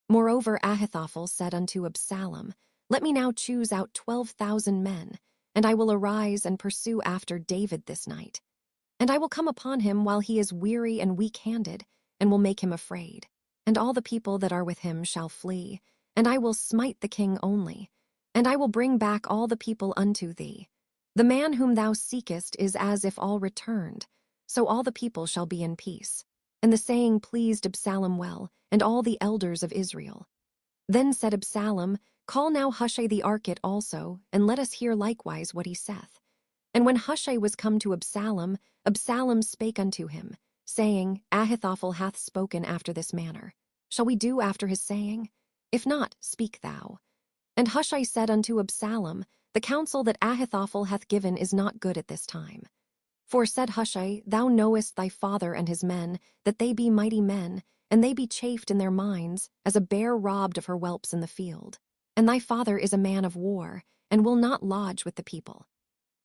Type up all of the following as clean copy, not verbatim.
Moreover, Ahithophel said unto Absalom, Let me now choose out 12,000 men, and I will arise and pursue after David this night. And I will come upon him while he is weary and weak-handed, and will make him afraid. And all the people that are with him shall flee, and I will smite the king only. And I will bring back all the people unto thee. The man whom thou seekest is as if all returned, so all the people shall be in peace. And the saying pleased Absalom well, and all the elders of Israel. Then said Absalom, Call now Hushai the Archite also, and let us hear likewise what he saith. And when Hushai was come to Absalom, Absalom spake unto him, saying, Ahithophel hath spoken after this manner. Shall we do after his saying? If not, speak thou. And Hushai said unto Absalom, The counsel that Ahithophel hath given is not good at this time. For said Hushai, Thou knowest thy father and his men, that they be mighty men, and they be chafed in their minds, as a bear robbed of her whelps in the field. And thy father is a man of war, and will not lodge with the people.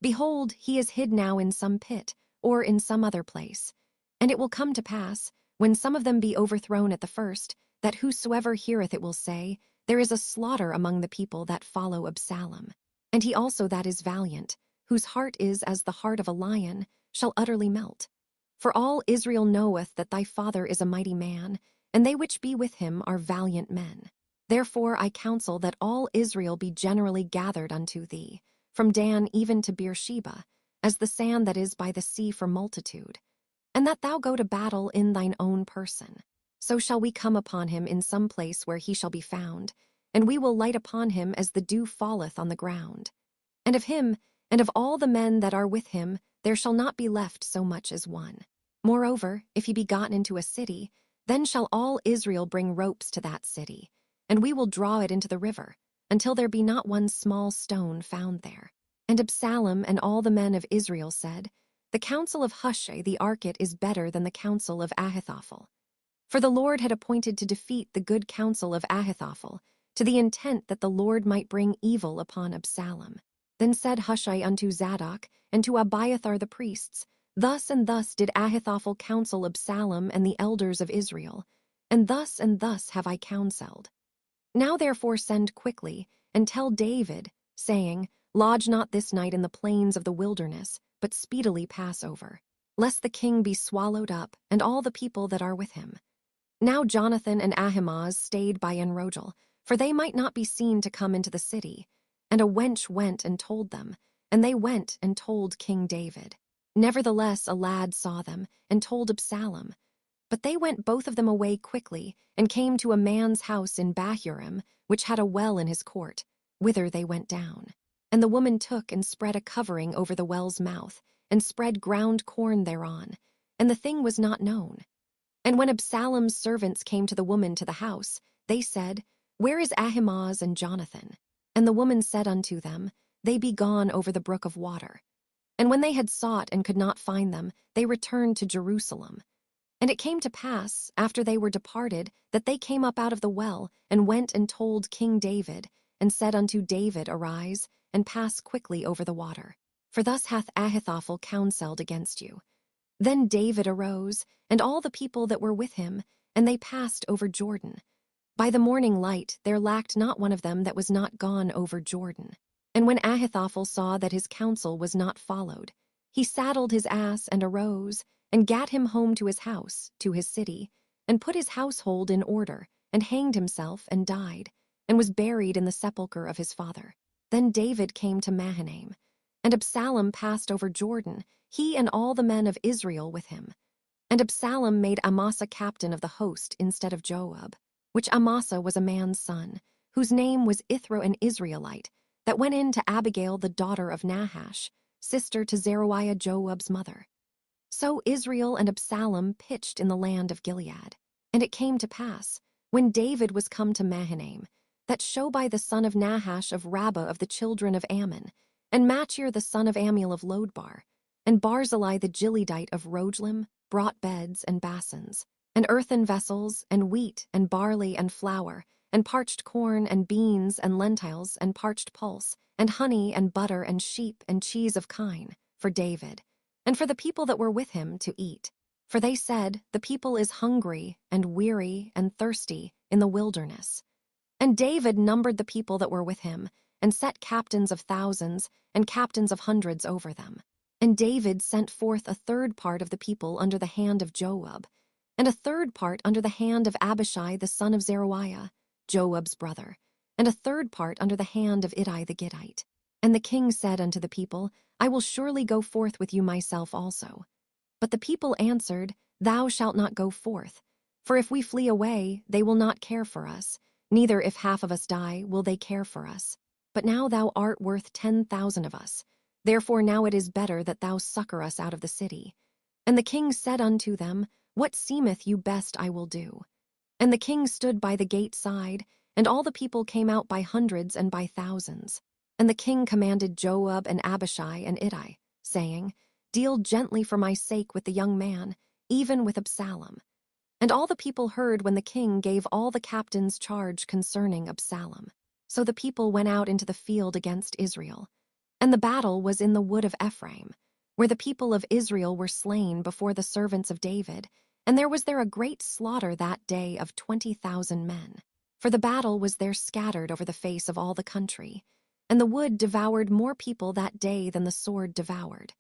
Behold, he is hid now in some pit, or in some other place. And it will come to pass, when some of them be overthrown at the first, that whosoever heareth it will say, There is a slaughter among the people that follow Absalom. And he also that is valiant, whose heart is as the heart of a lion, shall utterly melt. For all Israel knoweth that thy father is a mighty man, and they which be with him are valiant men. Therefore I counsel that all Israel be generally gathered unto thee, from Dan even to Beersheba, as the sand that is by the sea for multitude, and that thou go to battle in thine own person. So shall we come upon him in some place where he shall be found, and we will light upon him as the dew falleth on the ground. And of him, and of all the men that are with him, there shall not be left so much as one. Moreover, if he be gotten into a city, then shall all Israel bring ropes to that city, and we will draw it into the river, until there be not one small stone found there. And Absalom and all the men of Israel said, The counsel of Hushai the Archite is better than the counsel of Ahithophel. For the Lord had appointed to defeat the good counsel of Ahithophel, to the intent that the Lord might bring evil upon Absalom. Then said Hushai unto Zadok and to Abiathar the priests, Thus and thus did Ahithophel counsel Absalom and the elders of Israel, and thus have I counseled. Now therefore send quickly, and tell David, saying, Lodge not this night in the plains of the wilderness, but speedily pass over, lest the king be swallowed up, and all the people that are with him. Now Jonathan and Ahimaaz stayed by Enrogel, for they might not be seen to come into the city. And a wench went and told them, and they went and told King David. Nevertheless a lad saw them, and told Absalom. But they went both of them away quickly, and came to a man's house in Bahurim, which had a well in his court, whither they went down. And the woman took and spread a covering over the well's mouth, and spread ground corn thereon, and the thing was not known. And when Absalom's servants came to the woman to the house, they said, Where is Ahimaaz and Jonathan? And the woman said unto them, They be gone over the brook of water. And when they had sought and could not find them, they returned to Jerusalem. And it came to pass, after they were departed, that they came up out of the well, and went and told King David, and said unto David, Arise, and pass quickly over the water. For thus hath Ahithophel counselled against you. Then David arose, and all the people that were with him, and they passed over Jordan. By the morning light there lacked not one of them that was not gone over Jordan. And when Ahithophel saw that his counsel was not followed, he saddled his ass and arose, and gat him home to his house, to his city, and put his household in order, and hanged himself, and died, and was buried in the sepulchre of his father. Then David came to Mahanaim, and Absalom passed over Jordan, he and all the men of Israel with him. And Absalom made Amasa captain of the host instead of Joab, which Amasa was a man's son, whose name was Ithro an Israelite, that went in to Abigail the daughter of Nahash, sister to Zeruiah Joab's mother. So Israel and Absalom pitched in the land of Gilead. And it came to pass, when David was come to Mahanaim, that Shobai the son of Nahash of Rabbah of the children of Ammon, and Machir the son of Ammiel of Lodbar, and Barzillai the Gileadite of Roglim, brought beds and basins, and earthen vessels, and wheat, and barley, and flour, and parched corn, and beans, and lentils, and parched pulse, and honey, and butter, and sheep, and cheese of kine, for David, and for the people that were with him to eat. For they said, The people is hungry, and weary, and thirsty, in the wilderness. And David numbered the people that were with him, and set captains of thousands and captains of hundreds over them. And David sent forth a third part of the people under the hand of Joab, and a third part under the hand of Abishai the son of Zeruiah, Joab's brother, and a third part under the hand of Ittai the Gittite. And the king said unto the people, I will surely go forth with you myself also. But the people answered, Thou shalt not go forth, for if we flee away, they will not care for us, neither if half of us die will they care for us. But now thou art worth 10,000 of us. Therefore now it is better that thou succor us out of the city. And the king said unto them, What seemeth you best I will do. And the king stood by the gate side, and all the people came out by hundreds and by thousands. And the king commanded Joab and Abishai and Ittai, saying, Deal gently for my sake with the young man, even with Absalom. And all the people heard when the king gave all the captains charge concerning Absalom. So the people went out into the field against Israel. And the battle was in the wood of Ephraim, where the people of Israel were slain before the servants of David, and there was there a great slaughter that day of 20,000 men. For the battle was there scattered over the face of all the country, and the wood devoured more people that day than the sword devoured.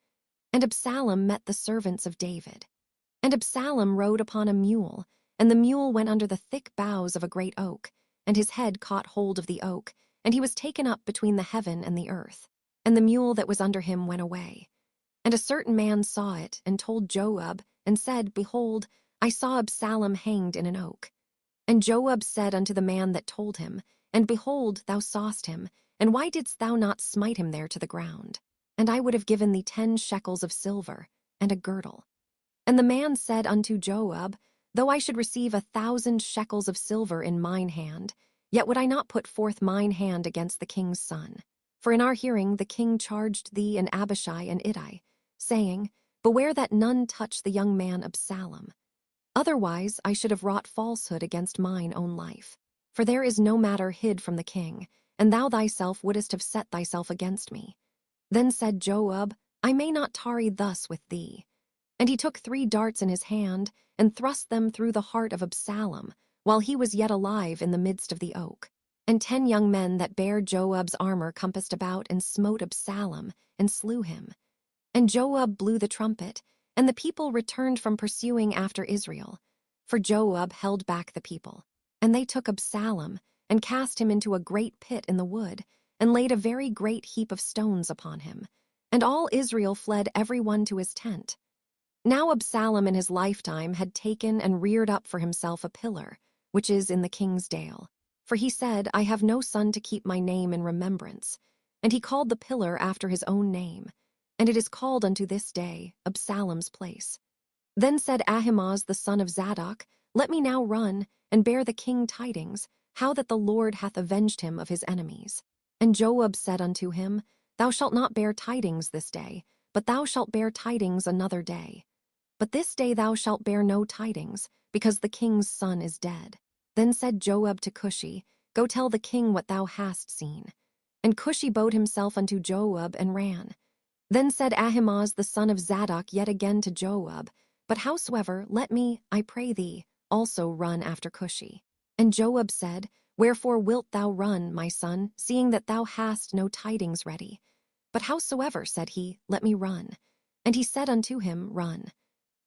And Absalom met the servants of David. And Absalom rode upon a mule, and the mule went under the thick boughs of a great oak, and his head caught hold of the oak, and he was taken up between the heaven and the earth. And the mule that was under him went away. And a certain man saw it, and told Joab, and said, Behold, I saw Absalom hanged in an oak. And Joab said unto the man that told him, And behold, thou sawest him, and why didst thou not smite him there to the ground? And I would have given thee 10 shekels of silver, and a girdle. And the man said unto Joab, Though I should receive 1,000 shekels of silver in mine hand, yet would I not put forth mine hand against the king's son. For in our hearing the king charged thee and Abishai and Ittai, saying, Beware that none touch the young man Absalom. Otherwise I should have wrought falsehood against mine own life. For there is no matter hid from the king, and thou thyself wouldest have set thyself against me. Then said Joab, I may not tarry thus with thee. And he took 3 darts in his hand, and thrust them through the heart of Absalom, while he was yet alive in the midst of the oak. And 10 young men that bare Joab's armor compassed about, and smote Absalom, and slew him. And Joab blew the trumpet, and the people returned from pursuing after Israel. For Joab held back the people. And they took Absalom, and cast him into a great pit in the wood, and laid a very great heap of stones upon him. And all Israel fled every one to his tent. Now Absalom in his lifetime had taken and reared up for himself a pillar, which is in the king's dale. For he said, I have no son to keep my name in remembrance. And he called the pillar after his own name, and it is called unto this day Absalom's place. Then said Ahimaaz the son of Zadok, Let me now run, and bear the king tidings, how that the Lord hath avenged him of his enemies. And Joab said unto him, Thou shalt not bear tidings this day, but thou shalt bear tidings another day. But this day thou shalt bear no tidings, because the king's son is dead. Then said Joab to Cushi, Go tell the king what thou hast seen. And Cushi bowed himself unto Joab and ran. Then said Ahimaaz the son of Zadok yet again to Joab, But howsoever, let me, I pray thee, also run after Cushi. And Joab said, Wherefore wilt thou run, my son, seeing that thou hast no tidings ready? But howsoever, said he, let me run. And he said unto him, Run.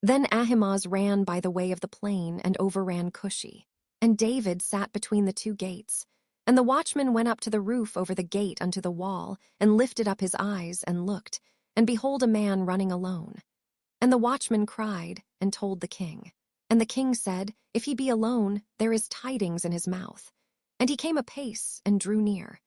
Then Ahimaaz ran by the way of the plain, and overran Cushi. And David sat between the 2 gates. And the watchman went up to the roof over the gate unto the wall, and lifted up his eyes, and looked, and behold a man running alone. And the watchman cried, and told the king. And the king said, If he be alone, there is tidings in his mouth. And he came apace, and drew near.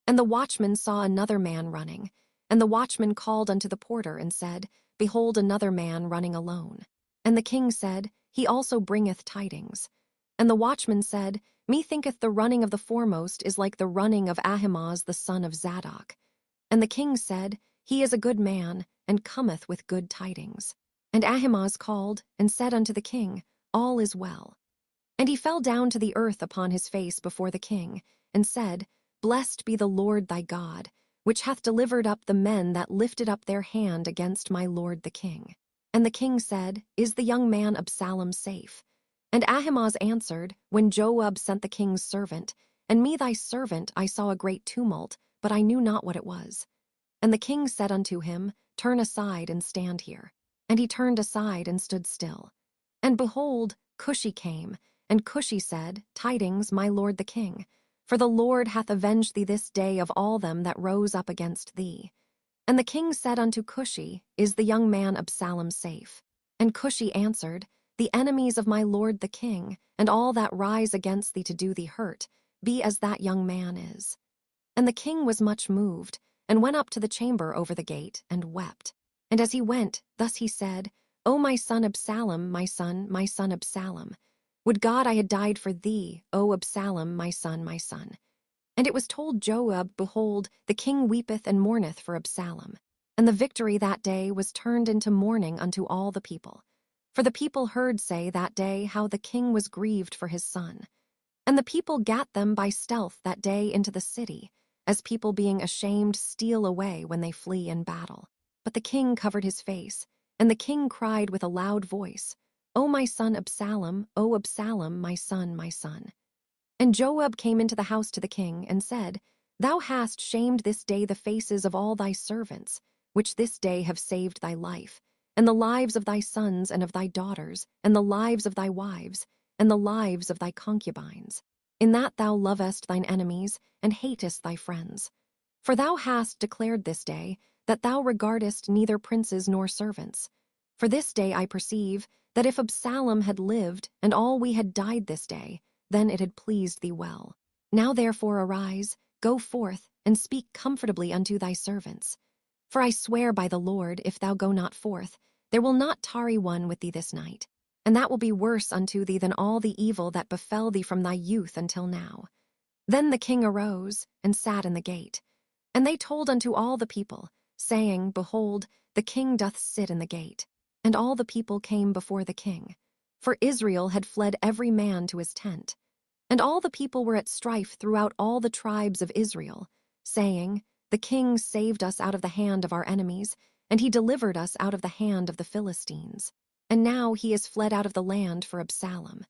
And the watchman saw another man running. And the watchman called unto the porter, and said, Behold another man running alone. And the king said, He also bringeth tidings. And the watchman said, Methinketh the running of the foremost is like the running of Ahimaaz the son of Zadok. And the king said, He is a good man, and cometh with good tidings. And Ahimaaz called, and said unto the king, All is well. And he fell down to the earth upon his face before the king, and said, Blessed be the Lord thy God, which hath delivered up the men that lifted up their hand against my lord the king. And the king said, Is the young man Absalom safe? And Ahimaaz answered, When Joab sent the king's servant, and me thy servant, I saw a great tumult, but I knew not what it was. And the king said unto him, Turn aside and stand here. And he turned aside and stood still. And behold, Cushi came, and Cushi said, Tidings, my lord the king, for the Lord hath avenged thee this day of all them that rose up against thee. And the king said unto Cushi, Is the young man Absalom safe? And Cushi answered, The enemies of my lord the king, and all that rise against thee to do thee hurt, be as that young man is. And the king was much moved, and went up to the chamber over the gate, and wept. And as he went, thus he said, O my son Absalom, my son Absalom, would God I had died for thee, O Absalom, my son, my son. And it was told Joab, Behold, the king weepeth and mourneth for Absalom. And the victory that day was turned into mourning unto all the people. For the people heard say that day how the king was grieved for his son. And the people gat them by stealth that day into the city, as people being ashamed steal away when they flee in battle. But the king covered his face, and the king cried with a loud voice, O my son Absalom, O Absalom, my son, my son. And Joab came into the house to the king, and said, Thou hast shamed this day the faces of all thy servants, which this day have saved thy life, and the lives of thy sons and of thy daughters, and the lives of thy wives, and the lives of thy concubines, in that thou lovest thine enemies, and hatest thy friends. For thou hast declared this day, that thou regardest neither princes nor servants. For this day I perceive, that if Absalom had lived, and all we had died this day, then it had pleased thee well. Now therefore arise, go forth, and speak comfortably unto thy servants. For I swear by the Lord, if thou go not forth, there will not tarry one with thee this night, and that will be worse unto thee than all the evil that befell thee from thy youth until now. Then the king arose, and sat in the gate. And they told unto all the people, saying, Behold, the king doth sit in the gate. And all the people came before the king. For Israel had fled every man to his tent. And all the people were at strife throughout all the tribes of Israel, saying, The king saved us out of the hand of our enemies, and he delivered us out of the hand of the Philistines. And now he is fled out of the land for Absalom.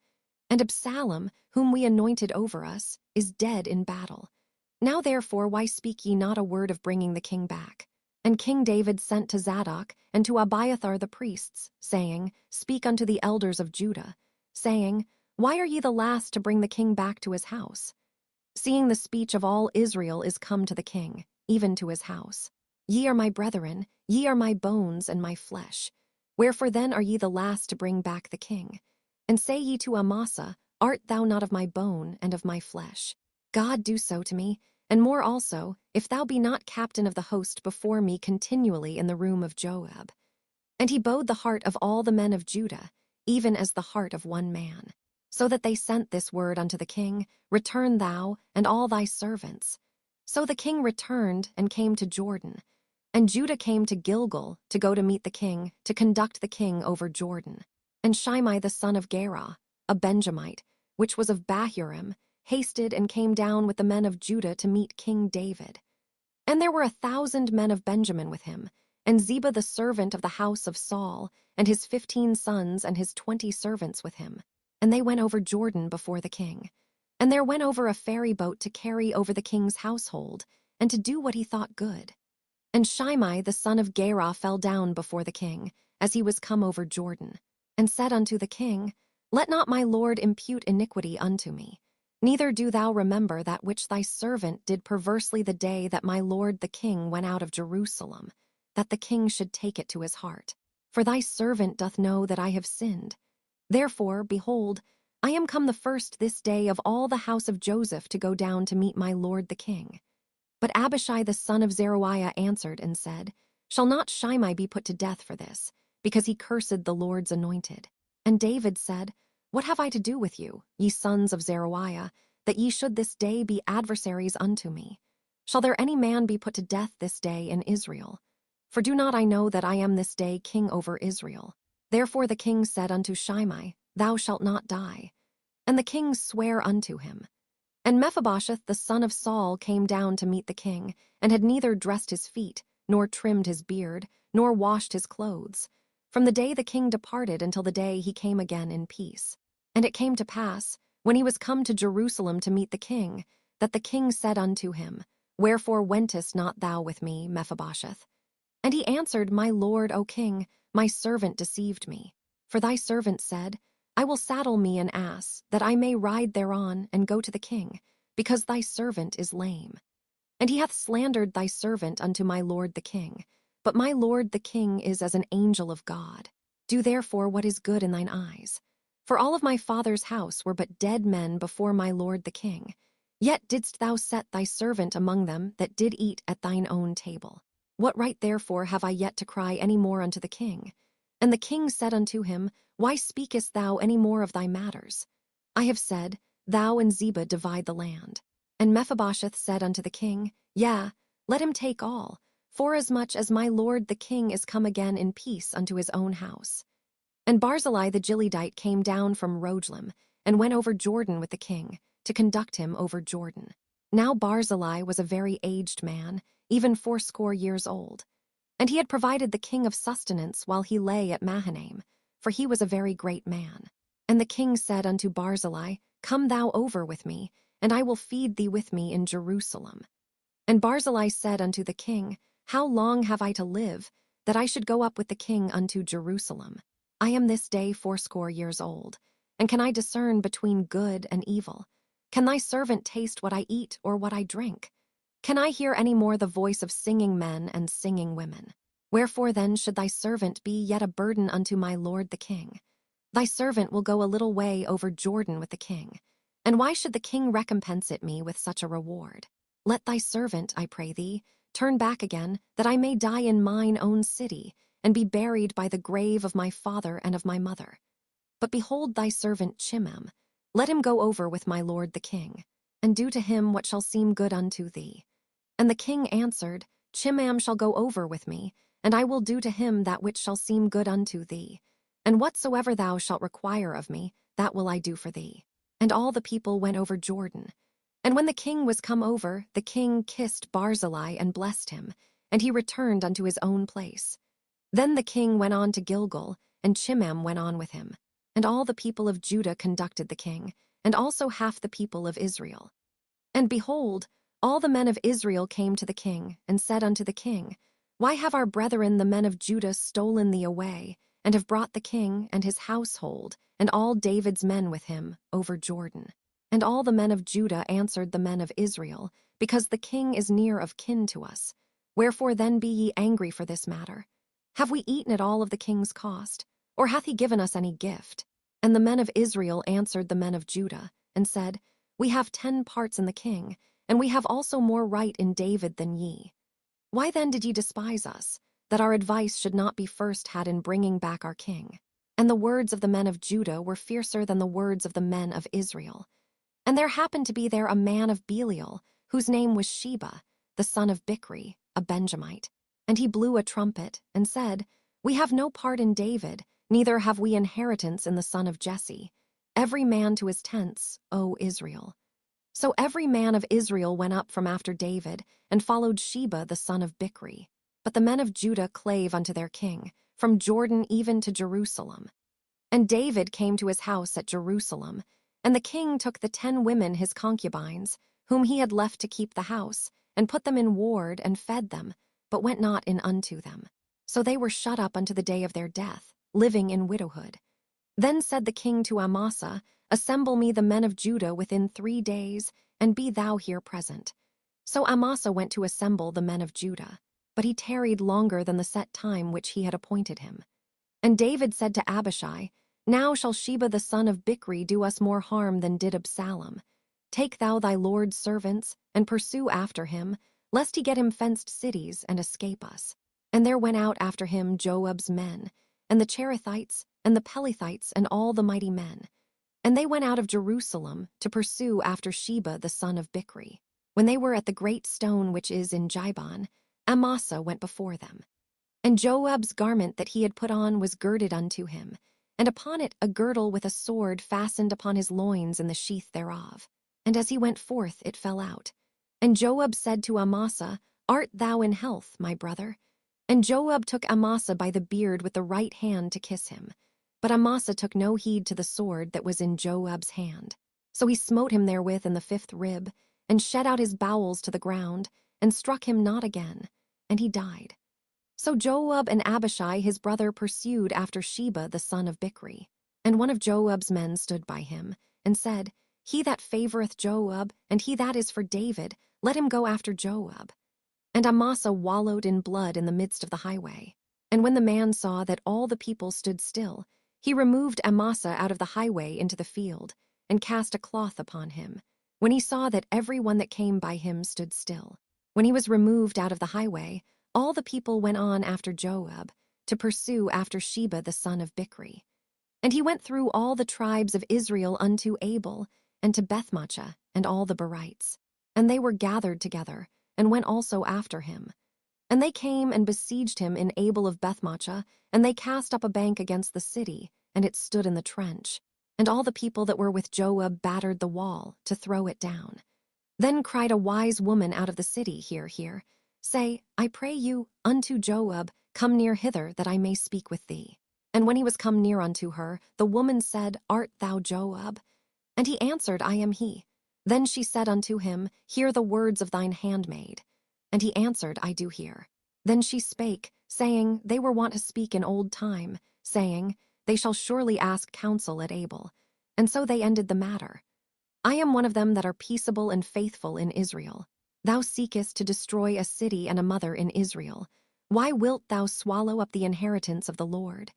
And Absalom, whom we anointed over us, is dead in battle. Now therefore why speak ye not a word of bringing the king back? And King David sent to Zadok and to Abiathar the priests, saying, Speak unto the elders of Judah, saying, Why are ye the last to bring the king back to his house? Seeing the speech of all Israel is come to the king, even to his house. Ye are my brethren, ye are my bones and my flesh. Wherefore then are ye the last to bring back the king? And say ye to Amasa, Art thou not of my bone and of my flesh? God do so to me, and more also, if thou be not captain of the host before me continually in the room of Joab. And he bowed the heart of all the men of Judah, even as the heart of one man. So that they sent this word unto the king, Return thou, and all thy servants. So the king returned, and came to Jordan. And Judah came to Gilgal, to go to meet the king, to conduct the king over Jordan. And Shimei the son of Gera, a Benjamite, which was of Bahurim, hasted and came down with the men of Judah to meet King David. And there were 1,000 men of Benjamin with him, and Ziba the servant of the house of Saul, and his 15 sons and his 20 servants with him. And they went over Jordan before the king. And there went over a ferry boat to carry over the king's household, and to do what he thought good. And Shimei the son of Gera fell down before the king, as he was come over Jordan, and said unto the king, Let not my lord impute iniquity unto me. Neither do thou remember that which thy servant did perversely the day that my lord the king went out of Jerusalem, that the king should take it to his heart. For thy servant doth know that I have sinned. Therefore, behold, I am come the first this day of all the house of Joseph to go down to meet my lord the king. But Abishai the son of Zeruiah answered and said, Shall not Shimei be put to death for this, because he cursed the Lord's anointed? And David said, What have I to do with you, ye sons of Zeruiah, that ye should this day be adversaries unto me? Shall there any man be put to death this day in Israel? For do not I know that I am this day king over Israel? Therefore the king said unto Shimei, Thou shalt not die. And the king sware unto him. And Mephibosheth the son of Saul came down to meet the king, and had neither dressed his feet, nor trimmed his beard, nor washed his clothes, from the day the king departed until the day he came again in peace. And it came to pass, when he was come to Jerusalem to meet the king, that the king said unto him, Wherefore wentest not thou with me, Mephibosheth? And he answered, My lord, O king, my servant deceived me. For thy servant said, I will saddle me an ass, that I may ride thereon and go to the king, because thy servant is lame. And he hath slandered thy servant unto my lord the king. But my lord the king is as an angel of God. Do therefore what is good in thine eyes. For all of my father's house were but dead men before my lord the king. Yet didst thou set thy servant among them that did eat at thine own table. What right therefore have I yet to cry any more unto the king? And the king said unto him, Why speakest thou any more of thy matters? I have said, Thou and Ziba divide the land. And Mephibosheth said unto the king, Yea, let him take all, forasmuch as my lord the king is come again in peace unto his own house. And Barzillai the Gileadite came down from Rogelim, and went over Jordan with the king, to conduct him over Jordan. Now Barzillai was a very aged man, even 80 old. And he had provided the king of sustenance while he lay at Mahanaim, for he was a very great man. And the king said unto Barzillai, Come thou over with me, and I will feed thee with me in Jerusalem. And Barzillai said unto the king, How long have I to live, that I should go up with the king unto Jerusalem? I am this day 80 old, and can I discern between good and evil? Can thy servant taste what I eat or what I drink? Can I hear any more the voice of singing men and singing women? Wherefore then should thy servant be yet a burden unto my lord the king? Thy servant will go a little way over Jordan with the king. And why should the king recompense it me with such a reward? Let thy servant, I pray thee, turn back again, that I may die in mine own city, and be buried by the grave of my father and of my mother. But behold thy servant Chimham, let him go over with my lord the king, and do to him what shall seem good unto thee. And the king answered, Chimham shall go over with me, and I will do to him that which shall seem good unto thee. And whatsoever thou shalt require of me, that will I do for thee. And all the people went over Jordan. And when the king was come over, the king kissed Barzillai and blessed him, and he returned unto his own place. Then the king went on to Gilgal, and Chimham went on with him. And all the people of Judah conducted the king, and also half the people of Israel. And behold, all the men of Israel came to the king, and said unto the king, Why have our brethren the men of Judah stolen thee away, and have brought the king and his household, and all David's men with him, over Jordan? And all the men of Judah answered the men of Israel, Because the king is near of kin to us. Wherefore then be ye angry for this matter? Have we eaten at all of the king's cost, or hath he given us any gift? And the men of Israel answered the men of Judah, and said, We have 10 parts in the king, and we have also more right in David than ye. Why then did ye despise us, that our advice should not be first had in bringing back our king? And the words of the men of Judah were fiercer than the words of the men of Israel. And there happened to be there a man of Belial, whose name was Sheba, the son of Bichri, a Benjamite. And he blew a trumpet, and said, We have no part in David, neither have we inheritance in the son of Jesse. Every man to his tents, O Israel. So every man of Israel went up from after David, and followed Sheba the son of Bichri. But the men of Judah clave unto their king, from Jordan even to Jerusalem. And David came to his house at Jerusalem, and the king took the 10 women his concubines, whom he had left to keep the house, and put them in ward, and fed them, but went not in unto them. So they were shut up unto the day of their death, living in widowhood. Then said the king to Amasa, Assemble me the men of Judah within 3 days, and be thou here present. So Amasa went to assemble the men of Judah, but he tarried longer than the set time which he had appointed him. And David said to Abishai, Now shall Sheba the son of Bichri do us more harm than did Absalom. Take thou thy lord's servants, and pursue after him, lest he get him fenced cities and escape us. And there went out after him Joab's men, and the Cherethites, and the Pelethites, and all the mighty men. And they went out of Jerusalem to pursue after Sheba the son of Bichri. When they were at the great stone which is in Jibon, Amasa went before them. And Joab's garment that he had put on was girded unto him, and upon it a girdle with a sword fastened upon his loins in the sheath thereof. And as he went forth, it fell out. And Joab said to Amasa, Art thou in health, my brother? And Joab took Amasa by the beard with the right hand to kiss him. But Amasa took no heed to the sword that was in Joab's hand. So he smote him therewith in the 5th rib, and shed out his bowels to the ground, and struck him not again, and he died. So Joab and Abishai his brother pursued after Sheba the son of Bichri. And one of Joab's men stood by him, and said, He that favoreth Joab, and he that is for David, let him go after Joab. And Amasa wallowed in blood in the midst of the highway. And when the man saw that all the people stood still, he removed Amasa out of the highway into the field, and cast a cloth upon him, when he saw that every one that came by him stood still. When he was removed out of the highway, all the people went on after Joab, to pursue after Sheba the son of Bichri. And he went through all the tribes of Israel unto Abel, and to Bethmaachah, and all the Berites. And they were gathered together, and went also after him. And they came and besieged him in Abel of Bethmaachah, and they cast up a bank against the city, and it stood in the trench. And all the people that were with Joab battered the wall, to throw it down. Then cried a wise woman out of the city, Hear, hear. Say, I pray you, unto Joab, Come near hither, that I may speak with thee. And when he was come near unto her, the woman said, Art thou Joab? And he answered, I am he. Then she said unto him, Hear the words of thine handmaid. And he answered, I do hear. Then she spake, saying, They were wont to speak in old time, saying, They shall surely ask counsel at Abel. And so they ended the matter. I am one of them that are peaceable and faithful in Israel. Thou seekest to destroy a city and a mother in Israel. Why wilt thou swallow up the inheritance of the Lord?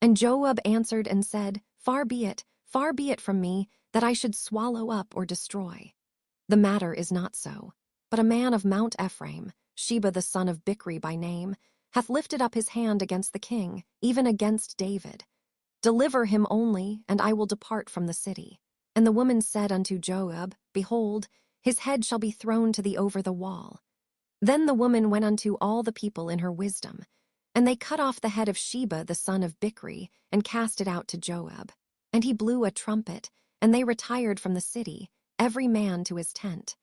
And Joab answered and said, far be it from me, that I should swallow up or destroy. The matter is not so. But a man of Mount Ephraim, Sheba the son of Bichri by name, hath lifted up his hand against the king, even against David. Deliver him only, and I will depart from the city. And the woman said unto Joab, Behold, his head shall be thrown to thee over the wall. Then the woman went unto all the people in her wisdom, and they cut off the head of Sheba the son of Bichri, and cast it out to Joab. And he blew a trumpet, and they retired from the city, every man to his tent.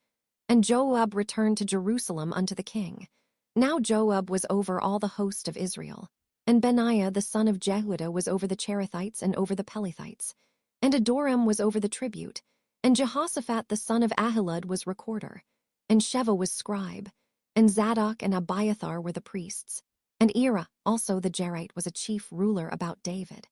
And Joab returned to Jerusalem unto the king. Now Joab was over all the host of Israel, and Benaiah the son of Jehuiada was over the Cherethites and over the Pelethites, and Adoram was over the tribute, and Jehoshaphat the son of Ahilud was recorder, and Sheva was scribe, and Zadok and Abiathar were the priests, and Ira also the Jerite was a chief ruler about David.